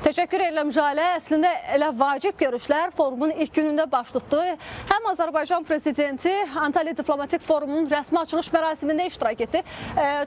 Təşəkkür edirəm Jalə. Əslində elə vacib görüşlər forumun ilk günündə baş tutdu. Həm Azərbaycan prezidenti Antalya Diplomatik Forumunun rəsmi açılış mərasimində iştirak etdi.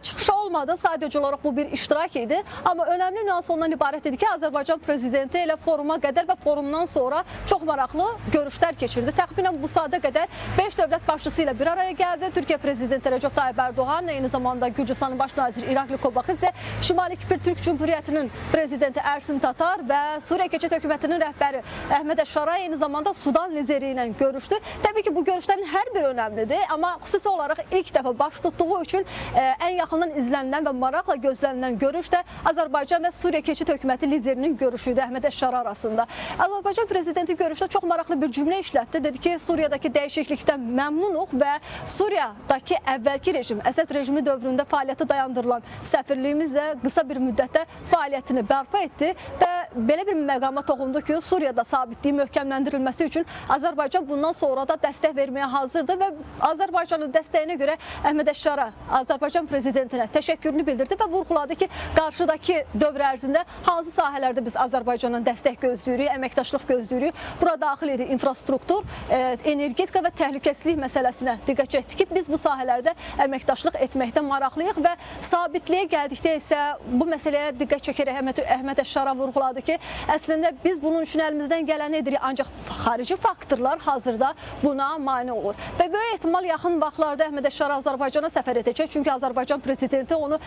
Çıxış olmadı, sadəcə olaraq bu bir iştirak idi. Amma önəmli nüans ondan ibarət idi ki, Azərbaycan prezidenti elə foruma qədər və forumdan sonra çox maraqlı görüşlər keçirdi. Təxminən bu saata qədər 5 dövlət başçısı ilə bir araya gəldi. Türkiyə prezidenti Recep Tayyip Erdoğan, eyni zamanda Gürcüstanın baş naziri İrakli Kobaxidze, Şimali Kipr Türk Cumhuriyyətinin prezidenti Ersin Tatar və Suriya Keçid Hökumətinin rəhbəri Əhməd Əşşaray eyni zamanda Sudan lideri ilə görüşdü. Təbii ki, bu görüşlərin hər biri önəmlidir, amma xüsusi olaraq ilk dəfə baş tutduğu üçün ən yaxından izlənilən və maraqla gözlənilən görüş də Azərbaycan və Suriya Keçid Hökuməti liderinin görüşü idi Əhməd Əşşaray arasında. Azərbaycan prezidenti görüşdə çox maraqlı bir cümlə işlətdi. Dedi ki, Suriyadakı dəyişiklikdən məmnunuq və Suriyadakı əvvəlki rejim, Əsəd rejimi dövründə fəaliyyəti dayandırılan səfirliyimiz də qısa bir müddətdə fəaliyyətini bərpa etdi və belə bir məqama toxundu ki, Suriyada sabitliyi möhkəmləndirilməsi üçün Azərbaycan bundan sonra da dəstək verməyə hazırdır və Azərbaycanın dəstəyinə görə Əhməd Əşşaray Azərbaycan prezidentinə təşəkkürünü bildirdi və vurğuladı ki, qarşıdakı dövr ərzində hansı sahələrdə biz Azərbaycandan dəstək gözləyirik, əməkdaşlıq gözləyirik. Bura daxil idi infrastruktur, energetika və təhlükəsizlik məsələsinə diqqət çəkdi ki, biz bu sahələrdə əməkdaşlıq etməkdə maraqlıyıq və sabitliyə gəldikdə isə bu məsələyə diqqət çəkərək Əhməd Əşşaray vurğuladı ki, əslində biz bunun üçün əlimizdən gələni edirik, ancaq xarici faktorlar hazırda buna mane olur. Və böyük ehtimal yaxın vaxtlarda Əhməd Əşşaray Azərbaycana səfər edəcək, çünki Azərbaycan prezidenti onu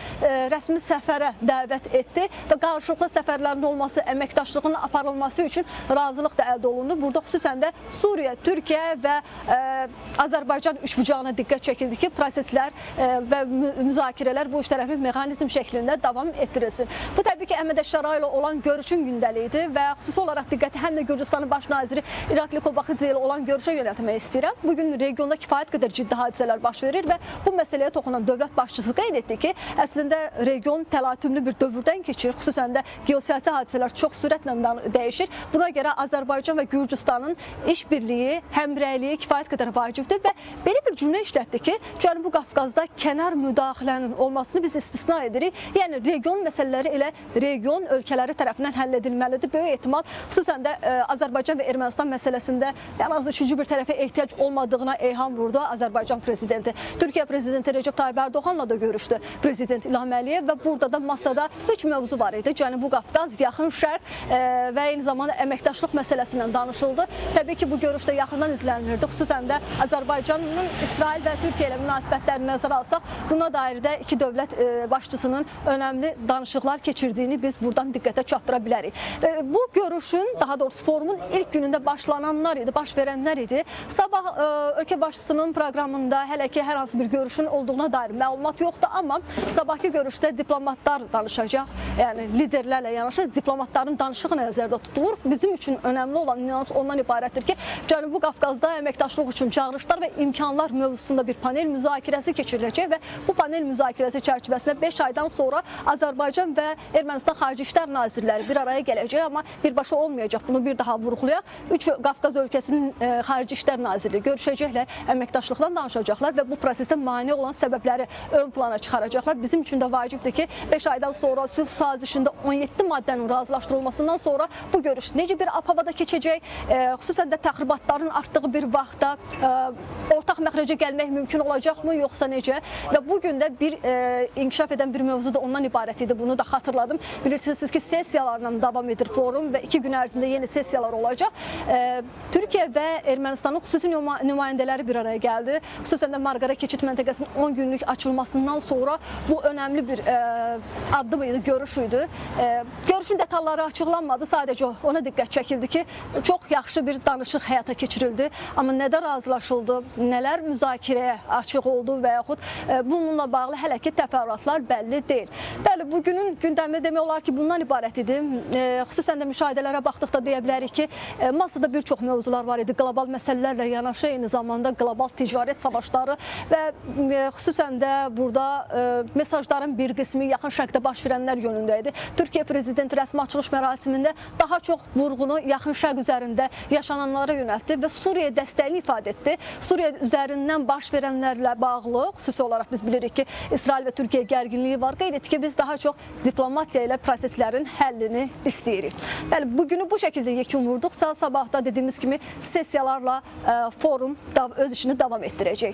rəsmi səfərə dəvət etdi və qarşılıqlı səfərlərin olması, əməkdaşlığın aparılması üçün razılıq da əldə olundu. Burada xüsusən də Suriya, Türkiyə və Azərbaycan üçbucağına diqqət çəkildi ki, proseslər və müzakirələr bu üçtərəfli mexanizm şəklində davam etdirilsin. Bu təbii ki, Əhməd Əşşaray ilə olan görüşün gündəliyi idi və xüsusi olaraq diqqəti həm də Gürcüstanın baş naziri İrakli Kobaxidze ilə olan görüşə yönəltmək istəyirəm. Bugün regionda kifayət qədər ciddi hadisələr baş verir və bu məsələyə toxunan dövlət başçısı qeyd etdi ki, əslində region təlatümlü bir dövrdən keçir, xüsusən də geosiyasi hadisələr çox sürətlə dəyişir. Buna görə Azərbaycan və Gürcüstanın işbirliyi, həmrəyliyi kifayət qədər vacibdir və belə bir cümlə işlətdi ki, Cənubi Qafqazda kənar müdaxilənin olmasını biz istisna edirik. Yəni region məsələləri elə region ölkələri tərəfindən həll edilməlidir. Böyük ehtimal xüsusən də Azərbaycan və Ermənistan məsələsində yalnız üçüncü bir tərəfə ehtiyac olmadığına eyham vurdu Azərbaycan prezidenti. Türkiyə prezidenti Recep Tayyip Erdoğan'la da görüşdü prezident İlham Əliyev və burada da masada 3 mövzu var idi. Cənubi Qafqaz, Yaxın Şərq və eyni zamanda əməkdaşlıq məsələsindən danışıldı. Təbii ki, bu görüş də yaxından izlənilirdi. Xüsusən də Azərbaycanın İsrail və Türkiyə ilə münasibətlərini nəzərə alsaq, buna dair də iki dövlət başçısının önəmli danışıqlar keçirdiyini biz buradan diqqətə çatdıra bilərik. Bu görüşün, daha doğrusu forumun ilk günündə başlananlar idi, baş verənlər idi. Sabah ölkə başçısının proqramında hələ ki hər hansı bir görüşün olduğuna dair məlumat yoxdur, amma sabahki görüşdə diplomatlar danışacaq, yəni liderlərlə yanaşı diplomatların danışığı nəzərdə tutulur. Bizim üçün önəmli olan nüans ondan ibarətdir ki, Cənubi Qafqazda əməkdaşlıq üçün çağırışlar və imkanlar mövzusunda bir panel müzakirəsi keçiriləcək və bu panel müzakirəsi çərçivəsində 5 aydan sonra Azərbaycan və Ermənistan Xarici İşlər Nazirləri bir araya gələcək, amma birbaşa olmayacaq. Bunu bir daha vurğulayaq. 3 Qafqaz ölkəsinin Xarici İşlər Nazirləri görüşəcəklər, əməkdaşlıqdan danışacaqlar və bu prosesə mane olan səbəbləri ön plana çıxaracaqlar. Bizim üçün də vacibdir ki, 5 aydan sonra sülh sazişində 17 maddənin razılaşdırılmasından sonra bu görüş necə bir ab-havada keçəcək, xüsusən də təxribatların artdığı bir vaxtda ortaq məxrəcə gəlmək mümkün olacaqmı, yoxsa necə? Və bugün də bir inkişaf edən bir mövzu da ondan ibarət idi. Bunu da xatırladım. Bilirsiniz ki, sessiyalarla davam edir forum və 2 gün ərzində yeni sessiyalar olacaq. Türkiyə və Ermənistanın xüsusi nümayəndələri bir araya gəldi. Xüsusən də Marqara keçid məntəqəsinin 10 günlük açılmasından sonra bu önəmli bir addım idi, görüş idi. Görüşün detalları açıqlanmadı, sadəcə ona diqqət çəkildi ki, çox yaxşı bir danışıq həyata keçirildi. Amma nədə razılaşıldı, nələr müzakirəyə açıq oldu və yaxud bununla bağlı hələ ki təfərrüatlar bəlli deyil. Bəli, bugünün gündəmi demək olar ki, bundan ibarət idi. Xüsusən də müşahidələrə baxdıqda deyə bilərik ki, masada bir çox mövzular var idi. Qlobal məsələlərlə yanaşı, eyni zamanda qlobal ticarət savaşları və xüsusən də burada mesajların bir qismi yaxın şərqdə baş verənlər yönündə idi. Türkiyə prezidenti rəsmi açılış mərasimində daha çox vurğunu yaxın şərq üzərində yaşananlara yönəltdi və Suriya dəstəyini ifadə etdi. Suriya üzərindən baş verənlərlə bağlı, xüsusi olaraq biz bilirik ki, İsrail və Türkiyə gərginliyi var. Qeyd etdi ki, biz daha çox diplomatiya ilə proseslərin həllini istəyirik. Bəli, bugünü bu şəkildə yekun vurduqsa, sabahda dediyimiz kimi sessiyalarla forum öz işini davam etdirəcək.